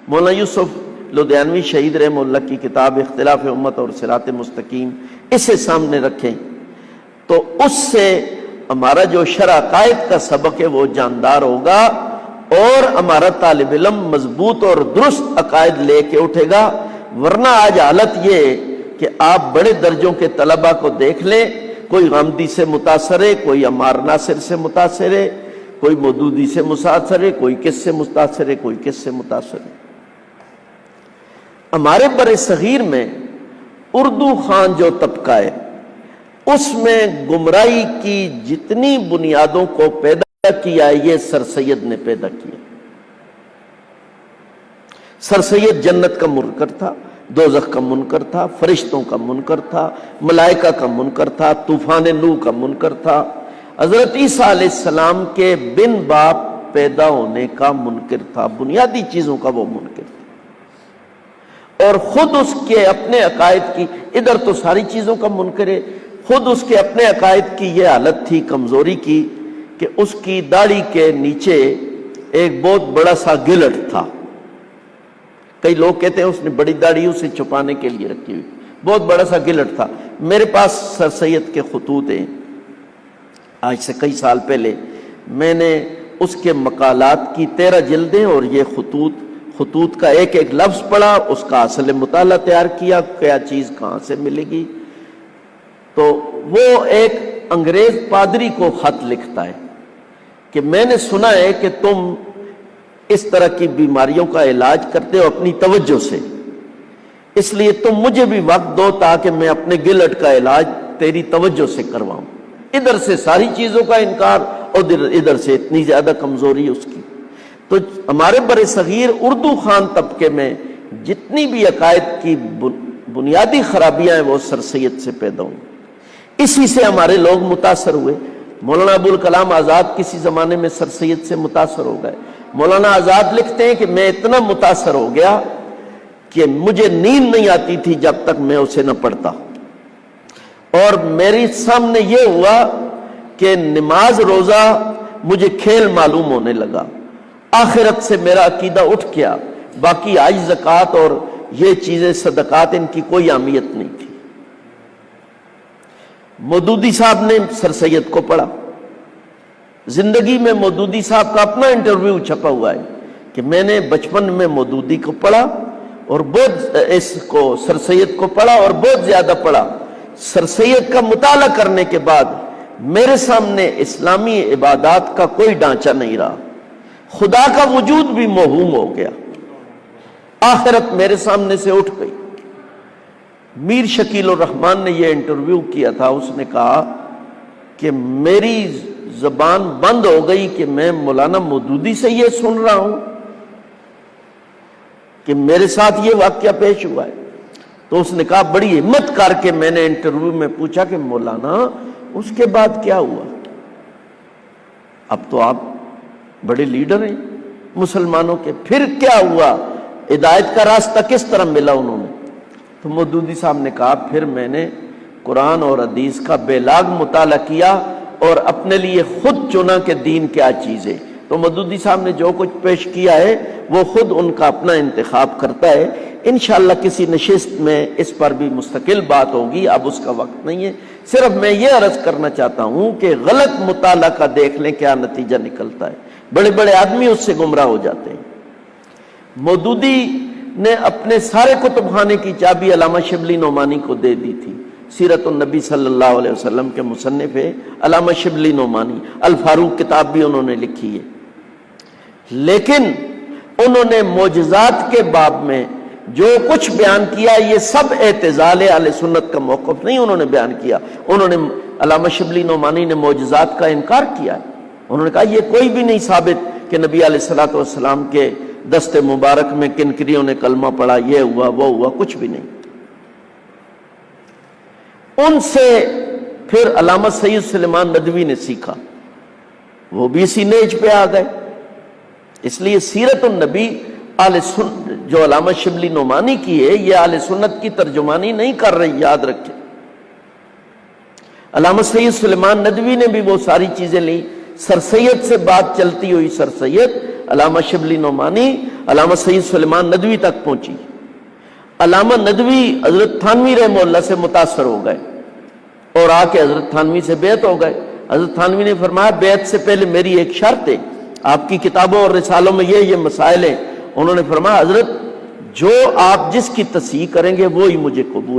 مولانا یوسف لدھیانوی شہید رحمہ اللہ کی کتاب اختلاف امت اور صراط مستقیم اسے سامنے رکھیں تو اس سے ہمارا جو شرع عقائد کا سبق ہے وہ جاندار ہوگا اور ہمارا طالب علم مضبوط اور درست عقائد لے کے اٹھے گا. ورنہ آج حالت یہ ہے کہ آپ بڑے درجوں کے طلبہ کو دیکھ لیں، کوئی غامدی سے متاثر ہے، کوئی عمار ناصر سے متاثر ہے، کوئی مودودی سے متاثر ہے، کوئی کس سے متاثر ہے، کوئی کس سے متاثر ہے. ہمارے بر صغیر میں اردو خوان جو طبقہ ہے اس میں گمراہی کی جتنی بنیادوں کو پیدا کیا یہ سر سید نے پیدا کیا. سر سید جنت کا منکر تھا، دوزخ کا منکر تھا، فرشتوں کا منکر تھا، ملائکہ کا منکر تھا، طوفان نوح کا منکر تھا، حضرت عیسیٰ علیہ السلام کے بن باپ پیدا ہونے کا منکر تھا، بنیادی چیزوں کا وہ منکر تھا. اور خود اس کے اپنے عقائد کی، ادھر تو ساری چیزوں کا منکر ہے، خود اس کے اپنے عقائد کی یہ حالت تھی کمزوری کی کہ اس کی داڑھی کے نیچے ایک بہت بڑا سا گلٹ تھا. کئی لوگ کہتے ہیں اس نے بڑی داڑھی اسے چھپانے کے لیے رکھی ہوئی، بہت بڑا سا گلٹ تھا. میرے پاس سر سید کے خطوط ہیں، آج سے کئی سال پہلے میں نے اس کے مقالات کی 13 جلدیں اور یہ خطوط کا ایک ایک لفظ پڑھا، اس کا اصل مطالعہ تیار کیا، کیا چیز کہاں سے ملے گی. تو وہ ایک انگریز پادری کو خط لکھتا ہے کہ میں نے سنا ہے کہ تم اس طرح کی بیماریوں کا علاج کرتے ہو اپنی توجہ سے، اس لیے تم مجھے بھی وقت دو تاکہ میں اپنے گلٹ کا علاج تیری توجہ سے کرواؤں. ادھر سے ساری چیزوں کا انکار اور ادھر سے اتنی زیادہ کمزوری اس کی. تو ہمارے بر صغیر اردو خوان طبقے میں جتنی بھی عقائد کی بنیادی خرابیاں ہیں وہ سر سید سے پیدا ہوئی. اسی سے ہمارے لوگ متاثر ہوئے. مولانا ابوالکلام آزاد کسی زمانے میں سر سید سے متاثر ہو گئے. مولانا آزاد لکھتے ہیں کہ میں اتنا متاثر ہو گیا کہ مجھے نیند نہیں آتی تھی جب تک میں اسے نہ پڑھتا، اور میرے سامنے یہ ہوا کہ نماز روزہ مجھے کھیل معلوم ہونے لگا، آخرت سے میرا عقیدہ اٹھ گیا، باقی حج زکوٰۃ اور یہ چیزیں صدقات ان کی کوئی اہمیت نہیں تھی. مودودی صاحب نے سر سید کو پڑھا. زندگی میں مودودی صاحب کا اپنا انٹرویو چھپا ہوا ہے کہ میں نے بچپن میں مودودی کو پڑھا اور بہت اس کو سر سید کو پڑھا اور بہت زیادہ پڑھا. سر سید کا مطالعہ کرنے کے بعد میرے سامنے اسلامی عبادات کا کوئی ڈھانچہ نہیں رہا، خدا کا وجود بھی موہوم ہو گیا، آخرت میرے سامنے سے اٹھ گئی. میر شکیل الرحمان نے یہ انٹرویو کیا تھا، اس نے کہا کہ میری زبان بند ہو گئی کہ میں مولانا مودودی سے یہ سن رہا ہوں کہ میرے ساتھ یہ واقعہ پیش ہوا ہے. تو اس نے کہا بڑی ہمت کر کے میں نے انٹرویو میں پوچھا کہ مولانا اس کے بعد کیا ہوا؟ اب تو آپ بڑے لیڈر ہیں مسلمانوں کے، پھر کیا ہوا؟ ہدایت کا راستہ کس طرح ملا انہوں نے؟ تو مودودی صاحب نے کہا پھر میں نے قرآن اور حدیث کا بے لاگ مطالعہ کیا اور اپنے لیے خود چنا کہ دین کیا چیز ہے. تو مودودی صاحب نے جو کچھ پیش کیا ہے وہ خود ان کا اپنا انتخاب کرتا ہے. انشاءاللہ کسی نشست میں اس پر بھی مستقل بات ہوگی، اب اس کا وقت نہیں ہے. صرف میں یہ عرض کرنا چاہتا ہوں کہ غلط مطالعہ کا دیکھ لیں کیا نتیجہ نکلتا ہے. بڑے بڑے آدمی اس سے گمراہ ہو جاتے ہیں. مودودی نے اپنے سارے کتب خانے کی چابی علامہ شبلی نعمانی کو دے دی تھی. سیرت النبی صلی اللہ علیہ وسلم کے مصنف ہے علامہ شبلی نعمانی، الفاروق کتاب بھی انہوں نے لکھی ہے. لیکن انہوں نے معجزات کے باب میں جو کچھ بیان کیا یہ سب اعتزال اہل سنت کا موقف نہیں انہوں نے بیان کیا. انہوں نے علامہ شبلی نعمانی نے معجزات کا انکار کیا ہے. انہوں نے کہا یہ کوئی بھی نہیں ثابت کہ نبی علیہ الصلوۃ والسلام کے دست مبارک میں کنکریوں نے کلمہ پڑھا، یہ ہوا وہ ہوا، کچھ بھی نہیں. ان سے پھر علامہ سید سلیمان ندوی نے سیکھا، وہ بھی اسی نیج پہ آ گئے. اس لیے سیرت النبی جو علامہ شبلی نعمانی کی ہے یہ اہل سنت کی ترجمانی نہیں کر رہی، یاد رکھیں. علامہ سید سلیمان ندوی نے بھی وہ ساری چیزیں لی. سر سید سے بات چلتی ہوئی سر سید علامہ شبلی نعمانی علامہ سید سلیمان ندوی تک پہنچی. علامہ ندوی حضرت تھانوی رحمہ اللہ سے متاثر ہو گئے اور آ کے حضرت تھانوی سے بیعت ہو گئے. حضرت تھانوی نے فرمایا بیعت سے پہلے میری ایک شرط ہے، آپ کی کتابوں اور رسالوں میں یہ مسائل ہیں. انہوں نے فرمایا حضرت جو آپ جس کی تصحیح کریں گے وہی مجھے قبول